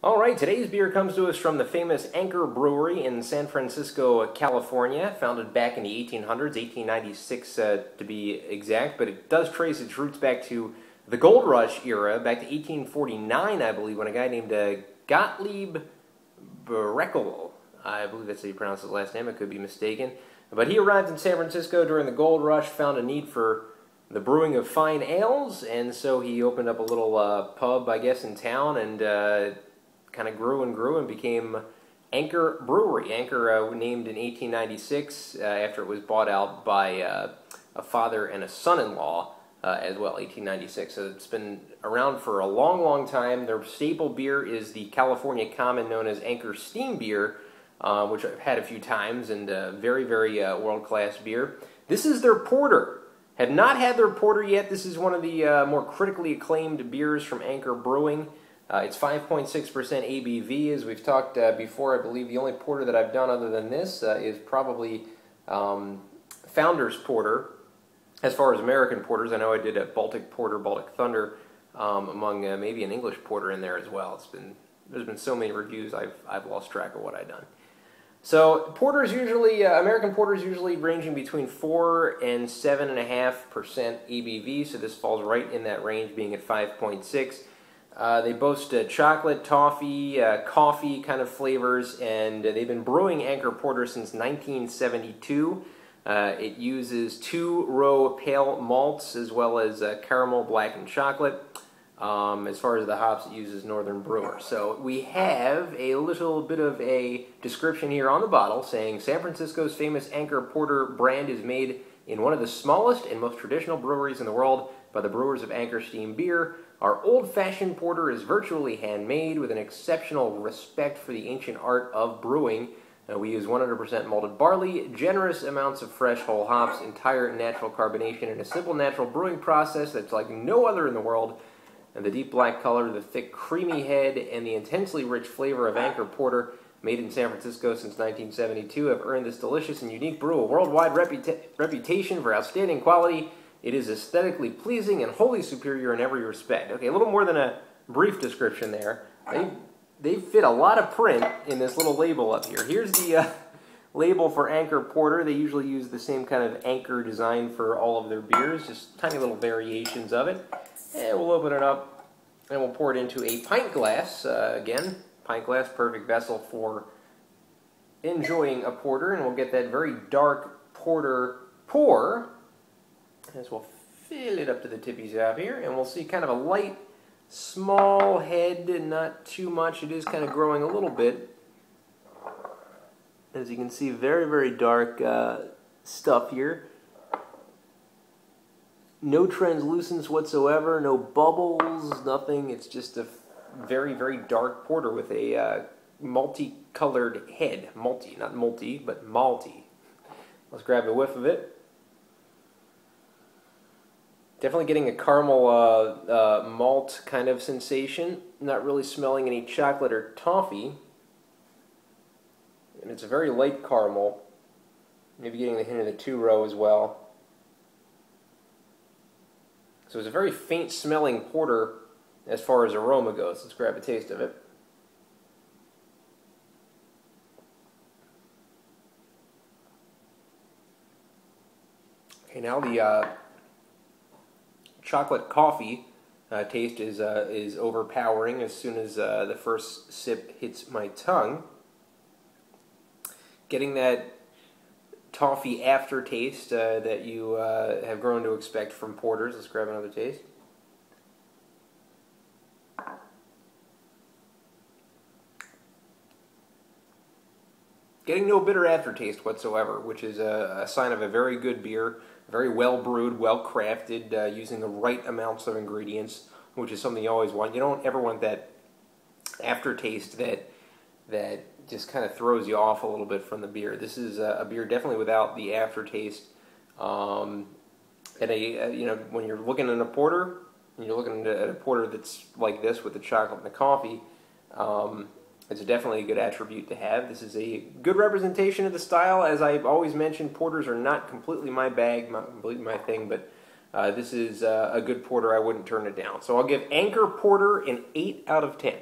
All right, today's beer comes to us from the famous Anchor Brewery in San Francisco, California, founded back in the 1800s, 1896 to be exact, but it does trace its roots back to the Gold Rush era, back to 1849, I believe, when a guy named Gottlieb Breckel, I believe that's how you pronounce his last name, I could be mistaken, but he arrived in San Francisco during the Gold Rush, found a need for the brewing of fine ales, and so he opened up a little pub, I guess, in town, and kind of grew and became Anchor Brewery. Anchor named in 1896 after it was bought out by a father and a son-in-law as well, 1896. So it's been around for a long time. Their staple beer is the California Common known as Anchor Steam Beer, which I've had a few times, and very world-class beer. This is their porter. Have not had their porter yet. This is one of the more critically acclaimed beers from Anchor Brewing. It's 5.6% ABV, as we've talked before. I believe the only porter that I've done other than this is probably Founder's Porter. As far as American porters, I know I did a Baltic Porter, Baltic Thunder, among maybe an English porter in there as well. There's been so many reviews, I've lost track of what I've done. So porters usually, American porters usually ranging between 4 and 7.5% ABV, so this falls right in that range, being at 5.6. They boast chocolate, toffee, coffee kind of flavors, and they've been brewing Anchor Porter since 1972. It uses 2-row pale malts as well as caramel, black, and chocolate. As far as the hops, it uses Northern Brewer. So we have a little bit of a description here on the bottle saying, San Francisco's famous Anchor Porter brand is made in one of the smallest and most traditional breweries in the world by the brewers of Anchor Steam Beer. Our old-fashioned porter is virtually handmade with an exceptional respect for the ancient art of brewing. We use 100% malted barley, generous amounts of fresh whole hops, entire natural carbonation, and a simple natural brewing process that's like no other in the world. And the deep black color, the thick creamy head, and the intensely rich flavor of Anchor Porter, made in San Francisco since 1972, have earned this delicious and unique brew a worldwide reputation for outstanding quality. It is aesthetically pleasing and wholly superior in every respect. Okay, a little more than a brief description there. They fit a lot of print in this little label up here. Here's the label for Anchor Porter. They usually use the same kind of anchor design for all of their beers, just tiny little variations of it. And we'll open it up and we'll pour it into a pint glass. Again, pint glass, perfect vessel for enjoying a porter. And we'll get that very dark porter pour. As we'll fill it up to the tippy top here, and we'll see kind of a light, small head, not too much. It is kind of growing a little bit. As you can see, very dark stuff here. No translucence whatsoever, no bubbles, nothing. It's just a very dark porter with a multicolored head. Malty, not multi, but malty. Let's grab a whiff of it. Definitely getting a caramel malt kind of sensation. Not really smelling any chocolate or toffee. And it's a very light caramel. Maybe getting the hint of the 2-row as well. So it's a very faint smelling porter as far as aroma goes. Let's grab a taste of it. Okay, now the chocolate coffee taste is overpowering as soon as the first sip hits my tongue. Getting that toffee aftertaste that you have grown to expect from porters. Let's grab another taste. Getting no bitter aftertaste whatsoever, which is a sign of a very good beer, very well brewed, well crafted, using the right amounts of ingredients, which is something you always want. You don't ever want that aftertaste that just kind of throws you off a little bit from the beer. This is a beer definitely without the aftertaste. And you know, when you're looking at a porter, and you're looking at a porter that's like this with the chocolate and the coffee, it's definitely a good attribute to have. This is a good representation of the style. As I've always mentioned, porters are not completely my bag, not completely my thing, but this is a good porter. I wouldn't turn it down. So I'll give Anchor Porter an 8 out of 10.